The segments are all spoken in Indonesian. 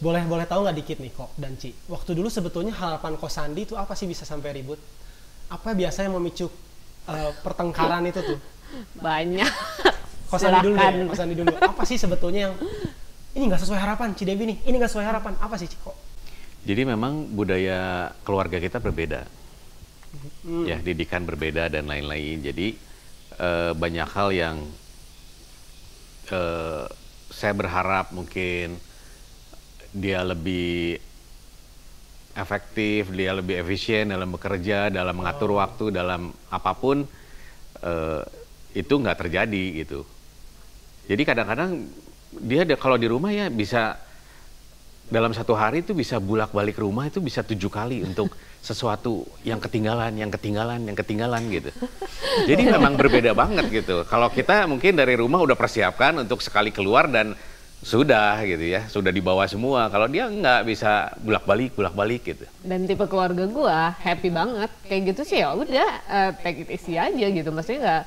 boleh tahu nggak dikit nih kok dan Ci, waktu dulu sebetulnya harapan Ko Sandi itu apa sih bisa sampai ribut? Apa biasanya memicu pertengkaran itu tuh? Banyak. Ko Sandi dulu deh, Ko Sandi dulu. Apa sih sebetulnya yang ini nggak sesuai harapan Ci Devi nih? Ini nggak sesuai harapan. Apa sih Ci kok? Jadi memang budaya keluarga kita berbeda, ya didikan berbeda dan lain-lain. Jadi banyak hal yang saya berharap mungkin dia lebih efektif, dia lebih efisien dalam bekerja, dalam mengatur waktu, dalam apapun, itu nggak terjadi gitu. Jadi kadang-kadang dia kalau di rumah ya bisa dalam satu hari itu bisa bolak-balik rumah itu bisa 7 kali untuk sesuatu yang ketinggalan gitu. Jadi memang berbeda banget gitu. Kalau kita mungkin dari rumah udah persiapkan untuk sekali keluar dan sudah gitu ya, sudah dibawa semua. Kalau dia nggak bisa bolak-balik gitu. Dan tipe keluarga gua happy banget kayak gitu sih, ya udah take it easy aja gitu. Maksudnya nggak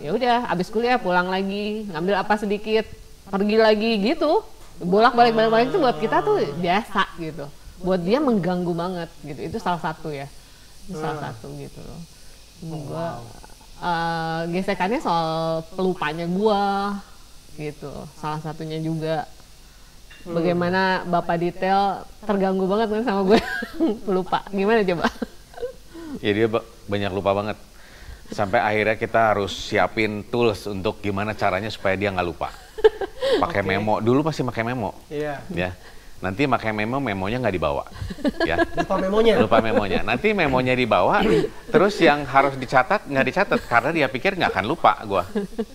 ya udah abis kuliah pulang lagi, ngambil apa sedikit, pergi lagi gitu. Bolak-balik itu buat kita tuh biasa gitu. Buat dia mengganggu banget gitu. Itu salah satu ya. Salah satu gitu loh. Gua gesekannya soal pelupanya gua gitu, salah satunya juga bagaimana Bapak detail terganggu banget kan sama gue. Lupa, gimana coba? Ya dia banyak lupa banget, sampai akhirnya kita harus siapin tools untuk gimana caranya supaya dia nggak lupa. Pakai memo, dulu pasti pakai memo, ya. Nanti pakai memonya nggak dibawa, ya. Lupa memonya. Nanti memonya dibawa, terus yang harus dicatat nggak dicatat karena dia pikir nggak akan lupa, gua.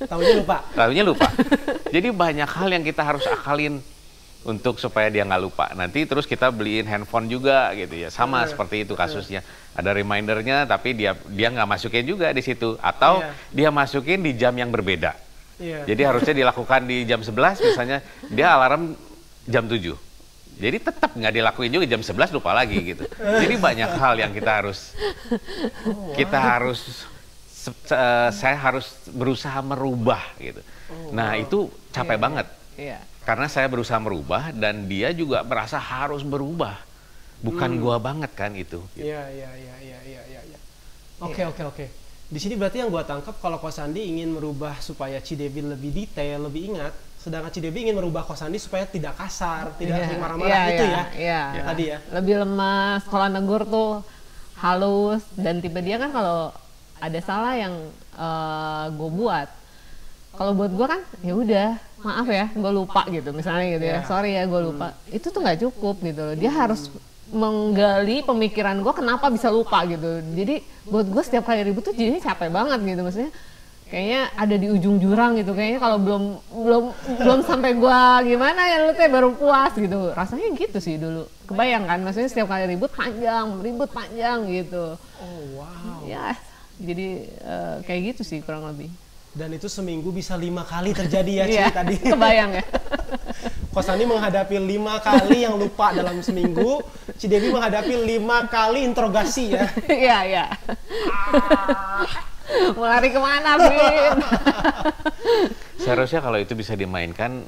Taunya lupa. Jadi banyak hal yang kita harus akalin untuk supaya dia nggak lupa. Nanti terus kita beliin handphone juga, gitu ya. Sama seperti itu kasusnya. Ada remindernya, tapi dia nggak masukin juga di situ, atau dia masukin di jam yang berbeda. Jadi harusnya dilakukan di jam 11, misalnya dia alarm jam 7. Jadi tetap nggak dilakuin juga, jam 11 lupa lagi gitu. Jadi banyak hal yang saya harus berusaha merubah gitu. Nah itu capek banget. Karena saya berusaha merubah dan dia juga merasa harus berubah. Bukan gua banget kan itu. Iya. Oke. Di sini berarti yang gua tangkap kalau Ko Sandi ingin merubah supaya Ci Devi lebih detail, lebih ingat. Sedangkan Ci Devi ingin merubah Ko Sandi supaya tidak kasar, tidak sering marah-marah gitu ya. Tadi ya. Lebih lemas, kalau negur tuh halus, dan tipe dia kan kalau ada salah yang gue buat, kalau buat gue kan ya udah maaf ya gue lupa gitu misalnya gitu ya, sorry ya gue lupa, itu tuh nggak cukup gitu loh. Dia harus menggali pemikiran gue kenapa bisa lupa gitu. Jadi buat gue setiap kali ribut tuh jadinya capek banget gitu, maksudnya kayaknya ada di ujung jurang gitu. Kayaknya kalau belum sampai gua gimana ya lu teh baru puas gitu. Rasanya gitu sih dulu. Kebayang kan, maksudnya setiap kali ribut panjang gitu. Oh wow. Ya, jadi kayak gitu sih kurang lebih. Dan itu seminggu bisa 5 kali terjadi ya Ci tadi. Kebayang ya. Ko Sandi menghadapi 5 kali yang lupa dalam seminggu. Ci Devi menghadapi 5 kali interogasi ya. Iya. Mau lari kemana, Bin? Seharusnya kalau itu bisa dimainkan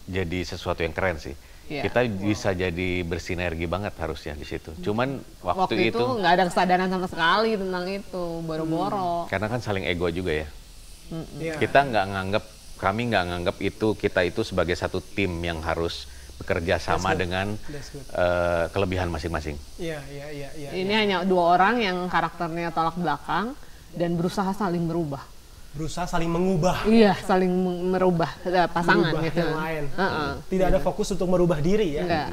jadi sesuatu yang keren sih. Kita bisa jadi bersinergi banget harusnya di situ. Cuman waktu itu nggak ada kesadaran sama sekali tentang itu, boro-boro. Karena kan saling ego juga ya. Kita kami nggak nganggap kita itu sebagai satu tim yang harus bekerja sama dengan kelebihan masing-masing. Ini hanya 2 orang yang karakternya tolak belakang dan berusaha saling berubah. Berusaha saling mengubah. Iya, saling merubah pasangan merubah gitu. Yang lain. Tidak ada fokus untuk merubah diri ya. Enggak.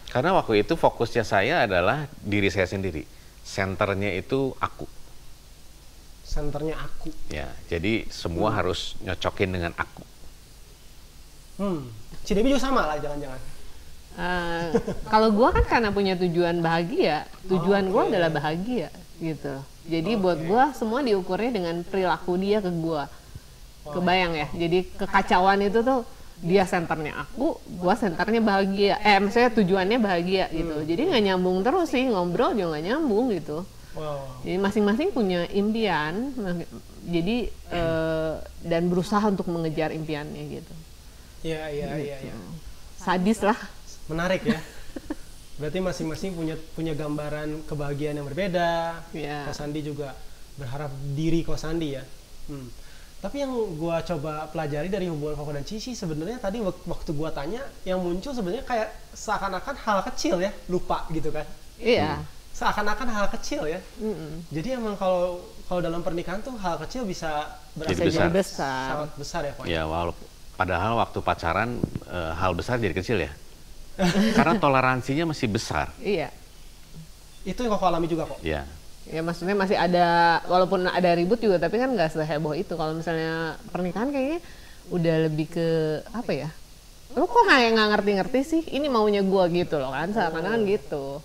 Karena waktu itu fokusnya saya adalah diri saya sendiri. Senternya itu aku. Senternya aku. Ya, jadi semua harus nyocokin dengan aku. Ci Devi juga sama lah jangan-jangan. Kalau gue kan karena punya tujuan bahagia, tujuan gue adalah bahagia gitu. Jadi buat gue semua diukurnya dengan perilaku dia ke gue. Kebayang ya, jadi kekacauan itu tuh dia senternya aku, gue senternya bahagia. Maksudnya tujuannya bahagia gitu. Jadi nggak nyambung terus sih, ngobrol juga nggak nyambung gitu. Jadi masing-masing punya impian, jadi dan berusaha untuk mengejar impiannya gitu. Iya. Sadis lah. Menarik ya. Berarti masing-masing punya gambaran kebahagiaan yang berbeda. Ko Sandi juga berharap diri Ko Sandi ya. Tapi yang gua coba pelajari dari hubungan Koko dan Cici sebenarnya tadi waktu gua tanya, yang muncul sebenarnya kayak seakan-akan hal kecil ya, lupa gitu kan. Iya. Seakan-akan hal kecil ya. Jadi emang kalau dalam pernikahan tuh hal kecil bisa jadi besar. Sangat besar ya Kok. Ya padahal waktu pacaran hal besar jadi kecil ya. Karena toleransinya masih besar. Iya. Itu yang Koko alami juga kok. Iya. Ya maksudnya masih ada, walaupun ada ribut juga, tapi kan nggak seheboh itu. Kalau misalnya pernikahan kayaknya udah lebih ke apa ya? Lo kok kayak nggak ngerti-ngerti sih? Ini maunya gua gitu loh kan, seakan-akan gitu.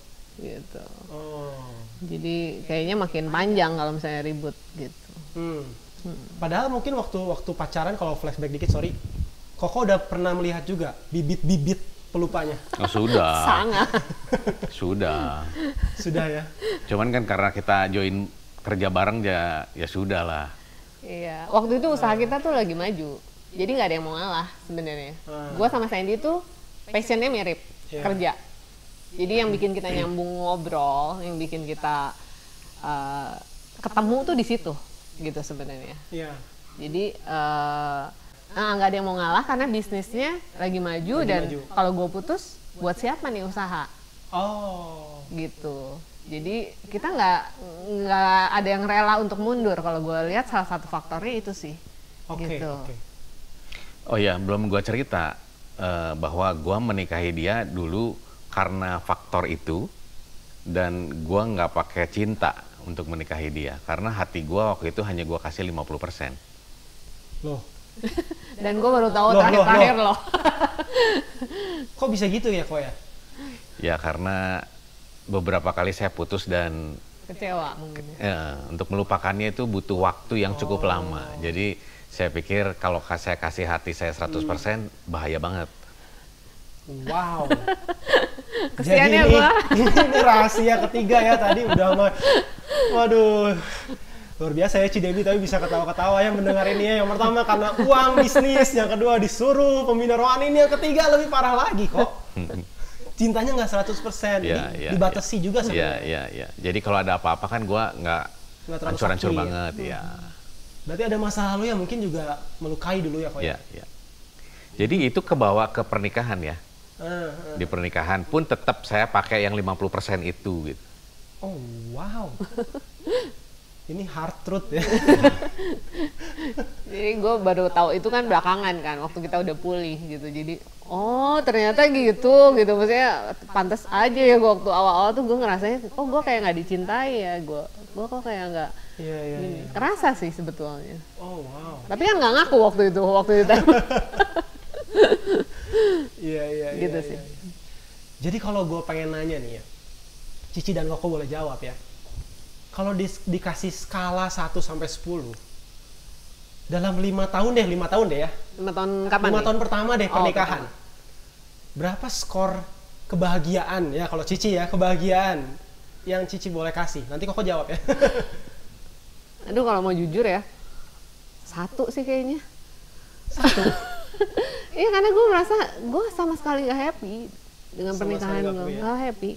Jadi kayaknya makin panjang kalau misalnya ribut gitu. Padahal mungkin waktu pacaran, kalau flashback dikit sorry, Koko udah pernah melihat juga bibit-bibit pelupanya. Oh, sudah. Sangat. Sudah ya. Cuman kan karena kita join kerja bareng ya sudah lah. Iya, waktu itu usaha kita tuh lagi maju, jadi nggak ada yang mau ngalah sebenarnya. Gua sama Sandy tuh passionnya mirip, kerja. Jadi yang bikin kita nyambung ngobrol, yang bikin kita ketemu tuh di situ, gitu sebenarnya. Iya. Jadi nggak ada yang mau ngalah karena bisnisnya lagi maju, dan kalau gue putus, buat siapa nih usaha? Oh. Gitu. Jadi kita nggak ada yang rela untuk mundur. Kalau gue lihat salah satu faktornya itu sih. Gitu. Oh ya, belum gue cerita bahwa gue menikahi dia dulu karena faktor itu, dan gue nggak pakai cinta untuk menikahi dia karena hati gue waktu itu hanya gue kasih 50%. Loh. Dan gue baru tahu terakhir loh. Kok bisa gitu ya kok ya? Ya karena beberapa kali saya putus dan kecewa mungkin. Untuk melupakannya itu butuh waktu yang cukup lama. Jadi saya pikir kalau saya kasih hati saya 100% bahaya banget. Wow. Kesian ya gua. Ini rahasia ketiga ya tadi udah waduh. Luar biasa ya Cidewi, tapi bisa ketawa-ketawa ya mendengar ini ya. Yang pertama karena uang bisnis, yang kedua disuruh pembina rohani, ini yang ketiga lebih parah lagi kok. Cintanya nggak 100%, dibatasi juga sebenarnya. Iya. Jadi kalau ada apa-apa kan gue nggak hancur-hancur banget. Ya. Berarti ada masa lalu yang mungkin juga melukai dulu ya kok ya? Iya. Jadi itu kebawa ke pernikahan ya. Di pernikahan pun tetap saya pakai yang 50% itu gitu. Oh wow. Ini hard truth ya. Jadi gue baru tahu itu kan belakangan kan, waktu kita udah pulih gitu. Jadi ternyata gitu. Maksudnya pantas aja ya gue waktu awal-awal tuh gue ngerasanya, gue kayak nggak dicintai ya. Gue kok kayak nggak. Iya. Kerasa sih sebetulnya. Oh wow. Tapi kan nggak ngaku waktu itu. Iya. Gitu sih. Jadi kalau gue pengen nanya nih ya, Cici dan Koko boleh jawab ya. Kalau dikasih skala 1 sampai 10 dalam 5 tahun deh ya. 5 tahun kapan? 5 tahun pertama deh pernikahan. Berapa skor kebahagiaan ya kalau Cici ya, kebahagiaan yang Cici boleh kasih. Nanti Koko jawab ya. Aduh, kalau mau jujur ya, 1 sih kayaknya. 1. Iya, karena gue merasa gue sama sekali gak happy dengan pernikahan gue. Gak happy.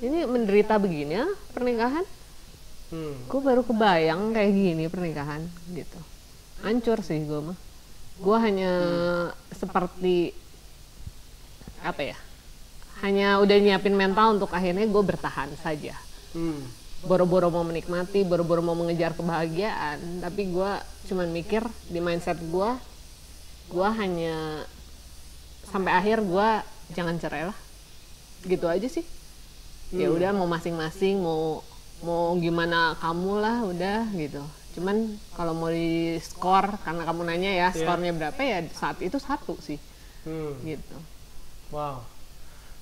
Ini menderita begini ya pernikahan. Gue baru kebayang kayak gini pernikahan gitu. Hancur sih gue mah. Gue hanya seperti apa ya? Hanya udah nyiapin mental untuk akhirnya gue bertahan saja. Boro-boro mau menikmati, boro-boro mau mengejar kebahagiaan, tapi gue cuman mikir di mindset gue hanya sampai akhir gue jangan cerai lah. Gitu aja sih. Ya udah, mau masing-masing, mau gimana kamu lah, udah gitu. Cuman kalau mau di skor, karena kamu nanya ya skornya berapa, ya saat itu 1 sih. Gitu. Wow.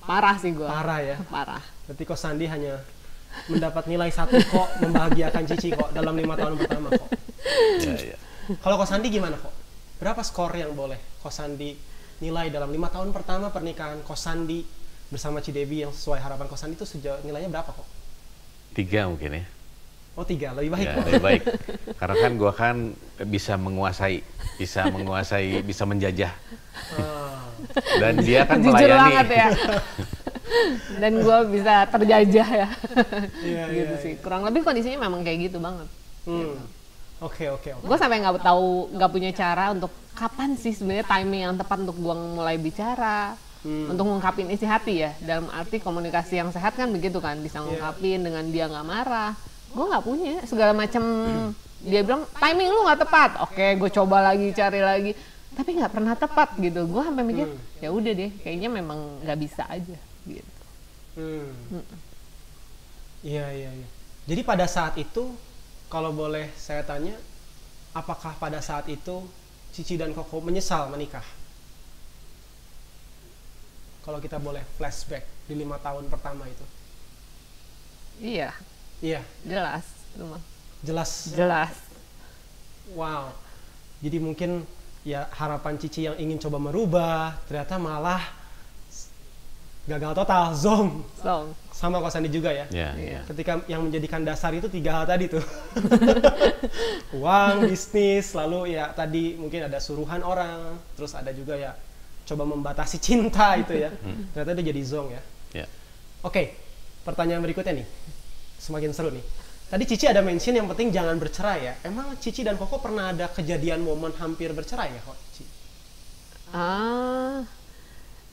Parah sih gue. Parah ya. Parah. Berarti kok Sandi hanya mendapat nilai 1 kok, membahagiakan Cici kok dalam 5 tahun pertama kok. Iya. Kalau kok Sandi gimana kok? Berapa skor yang boleh kok Sandi nilai dalam 5 tahun pertama pernikahan kok Sandi bersama Cidewi yang sesuai harapan kok Sandi itu sejauh nilainya berapa kok? 3 mungkin ya. Oh 3, lebih baik. Ya, lebih baik. Karena kan gue kan bisa menguasai, bisa menjajah. Dan dia kan jujur melayani. banget ya. Dan gue bisa terjajah ya. Gitu sih. Kurang lebih kondisinya memang kayak gitu banget. Oke. Gue sampai nggak punya cara untuk kapan sih sebenarnya timing yang tepat untuk gue mulai bicara, untuk ngungkapin isi hati ya. Dalam arti komunikasi yang sehat kan begitu kan, bisa ngungkapin dengan dia nggak marah. Gue nggak punya segala macam. Dia bilang timing lu nggak tepat. Oke, gue coba lagi cari lagi, tapi nggak pernah tepat gitu. Gue sampai mikir ya udah deh, kayaknya memang nggak bisa aja gitu. Iya. Jadi pada saat itu, kalau boleh saya tanya, apakah pada saat itu Cici dan Koko menyesal menikah? Kalau kita boleh flashback di 5 tahun pertama itu. Iya. Jelas, cuma. Jelas. Wow. Jadi mungkin ya harapan Cici yang ingin coba merubah, ternyata malah gagal total, zonk. Sama Ko Sandi juga ya. Ketika yang menjadikan dasar itu 3 hal tadi tuh. Uang, bisnis, lalu ya tadi mungkin ada suruhan orang, terus ada juga ya coba membatasi cinta itu ya. Ternyata itu jadi zonk ya. Oke, pertanyaan berikutnya nih. Semakin seru nih. Tadi Cici ada mention yang penting jangan bercerai ya. Emang Cici dan Koko pernah ada kejadian momen hampir bercerai ya, Kok?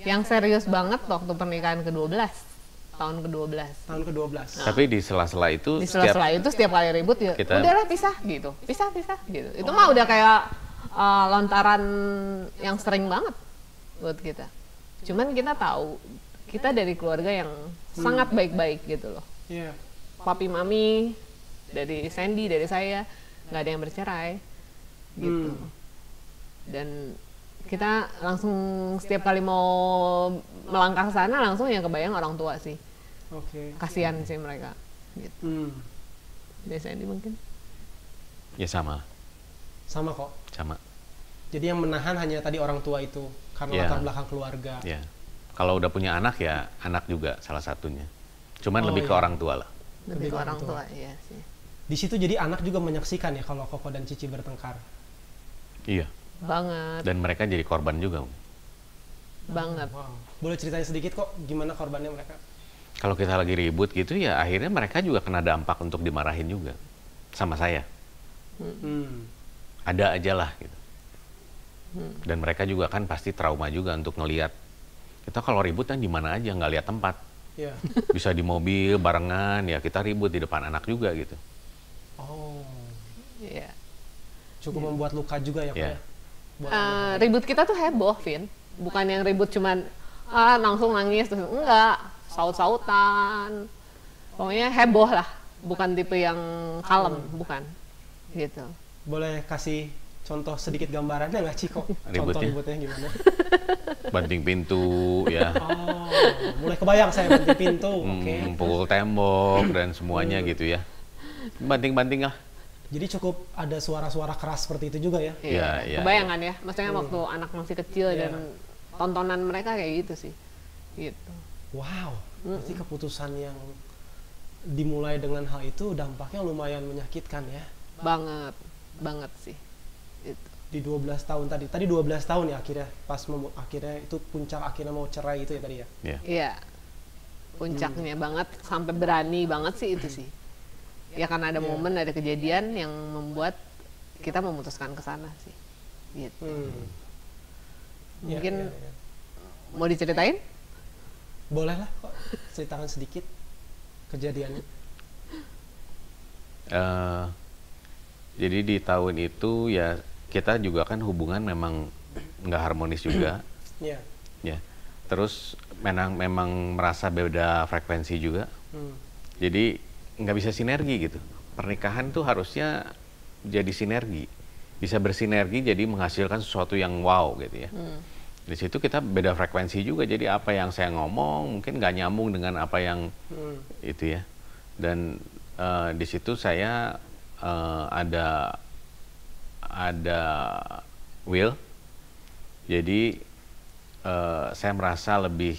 Yang serius banget waktu pernikahan ke-12. Tahun ke-12. Tahun ke-12. Tapi di sela-sela itu setiap kali ribut ya udahlah pisah gitu. Pisah gitu. Itu mah udah kayak lontaran yang sering banget buat kita. Cuman kita tahu kita dari keluarga yang sangat baik-baik gitu loh. Papi mami dari Sandy, dari saya nggak ada yang bercerai gitu. Dan kita langsung setiap kali mau melangkah ke sana langsung ya kebayang orang tua sih. Kasihan sih mereka gitu. Dari Sandy mungkin? Ya sama Kok. Sama. Jadi yang menahan hanya tadi orang tua itu karena latar belakang keluarga. Kalau udah punya anak ya anak juga salah satunya. Cuman lebih ke orang tua lah. Lebih ke orang tua, iya sih. Di situ jadi anak juga menyaksikan ya kalau Koko dan Cici bertengkar. Iya. Banget. Dan mereka jadi korban juga. Banget. Wow. Boleh ceritain sedikit kok gimana korbannya mereka? Kalau kita lagi ribut gitu ya akhirnya mereka juga kena dampak untuk dimarahin juga sama saya. Ada aja lah gitu. Dan mereka juga kan pasti trauma juga untuk ngelihat kita kalau ribut kan di mana aja nggak lihat tempat. Bisa di mobil barengan ya kita ribut di depan anak juga gitu. Cukup membuat luka juga ya, Pak. Ribut kita tuh heboh, Vin. Bukan yang ribut cuman langsung nangis terus enggak, saut-sautan. Pokoknya heboh lah, bukan tipe yang kalem, bukan. Gitu. Boleh kasih contoh sedikit gambarannya nggak, Ciko? Contoh ributnya gimana? Banting pintu ya. Mulai kebayang saya banting pintu. Pukul tembok dan semuanya gitu ya. Banting-banting lah. Jadi cukup ada suara-suara keras seperti itu juga ya? Iya. Kebayangan ya. Maksudnya waktu anak masih kecil dan tontonan mereka kayak gitu sih. Gitu. Wow. Berarti keputusan yang dimulai dengan hal itu dampaknya lumayan menyakitkan ya? Banget sih. Itu. Di 12 tahun tadi 12 tahun ya akhirnya akhirnya itu puncak akhirnya mau cerai itu ya tadi ya? Iya. Puncaknya banget sampai berani banget sih itu sih. Ya karena ada momen, ada kejadian yang membuat kita memutuskan ke sana sih. Gitu. Mungkin mau diceritain? Boleh lah kok, ceritakan sedikit kejadiannya. Jadi di tahun itu ya kita juga kan hubungan memang nggak harmonis juga. Ya. Terus memang merasa beda frekuensi juga. Jadi nggak bisa sinergi gitu. Pernikahan tuh harusnya jadi sinergi, bisa bersinergi jadi menghasilkan sesuatu yang wow gitu ya. Di situ kita beda frekuensi juga, jadi apa yang saya ngomong mungkin nggak nyambung dengan apa yang itu ya. Dan di situ saya ada will, jadi saya merasa lebih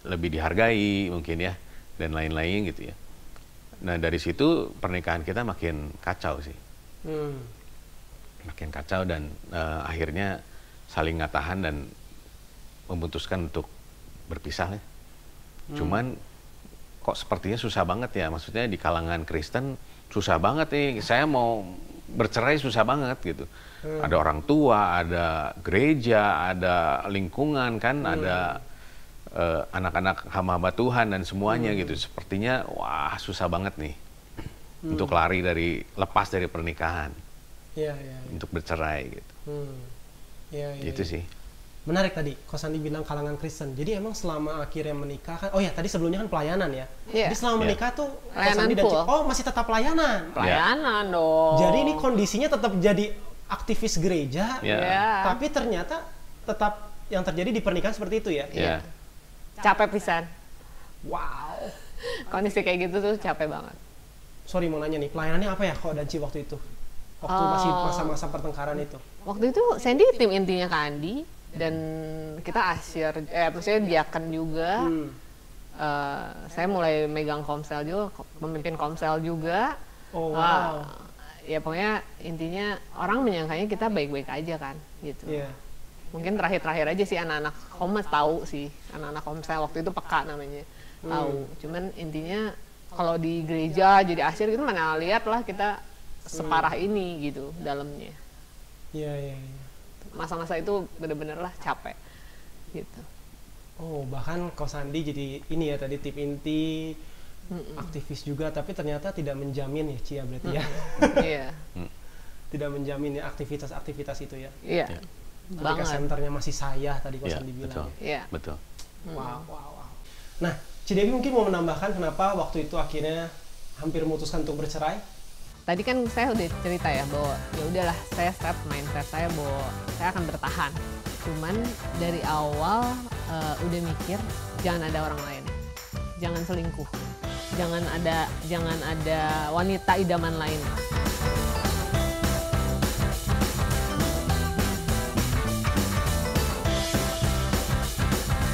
dihargai mungkin ya. Dan lain-lain gitu ya. Nah dari situ pernikahan kita makin kacau sih. Makin kacau dan akhirnya saling nggak tahan dan memutuskan untuk berpisah. Cuman kok sepertinya susah banget ya, maksudnya di kalangan Kristen susah banget nih, saya mau bercerai susah banget gitu. Ada orang tua, ada gereja, ada lingkungan kan, ada anak-anak hamba Tuhan dan semuanya gitu. Sepertinya wah susah banget nih untuk lari lepas dari pernikahan, untuk bercerai gitu. Gitu sih. Menarik tadi, Ko Sandi bilang kalangan Kristen. Jadi emang selama akhirnya menikah kan, oh ya tadi sebelumnya kan pelayanan ya. Jadi selama menikah tuh Ko Sandi dan masih tetap pelayanan. Pelayanan dong. Jadi ini kondisinya tetap jadi aktivis gereja, tapi ternyata tetap yang terjadi di pernikahan seperti itu ya. Capek pisan. Wow. Kondisi kayak gitu tuh capek banget. Sorry mau nanya nih, pelayanannya apa ya Ko dan Ci waktu itu? Waktu masih masa-masa pertengkaran itu. Waktu itu Sandy tim intinya Kandi. Dan kita asyir, maksudnya diaken juga. Saya mulai megang komsel juga, memimpin komsel juga. Oh wow. Ya pokoknya intinya orang menyangkanya kita baik-baik aja kan, gitu. Mungkin terakhir-terakhir aja sih anak-anak Komsel tahu sih, anak-anak komsel waktu itu peka namanya, tahu. Cuman intinya kalau di gereja jadi asyir gitu mana lihat lah kita separah ini gitu dalamnya. Iya. Masa-masa itu bener-bener lah capek gitu. Oh bahkan Ko Sandi jadi ini ya tadi tim inti, aktivis juga, tapi ternyata tidak menjamin ya Cia berarti ya. Iya. Tidak menjamin ya aktivitas-aktivitas itu ya. Iya. Ketika senternya masih saya tadi Ko Sandi bilang. Iya. Betul. Wow. Nah, Ci Devi mungkin mau menambahkan kenapa waktu itu akhirnya hampir memutuskan untuk bercerai? Tadi kan saya udah cerita ya bahwa ya udahlah saya set mindset saya bahwa saya akan bertahan. Cuman dari awal udah mikir jangan ada orang lain, jangan selingkuh, jangan ada wanita idaman lain.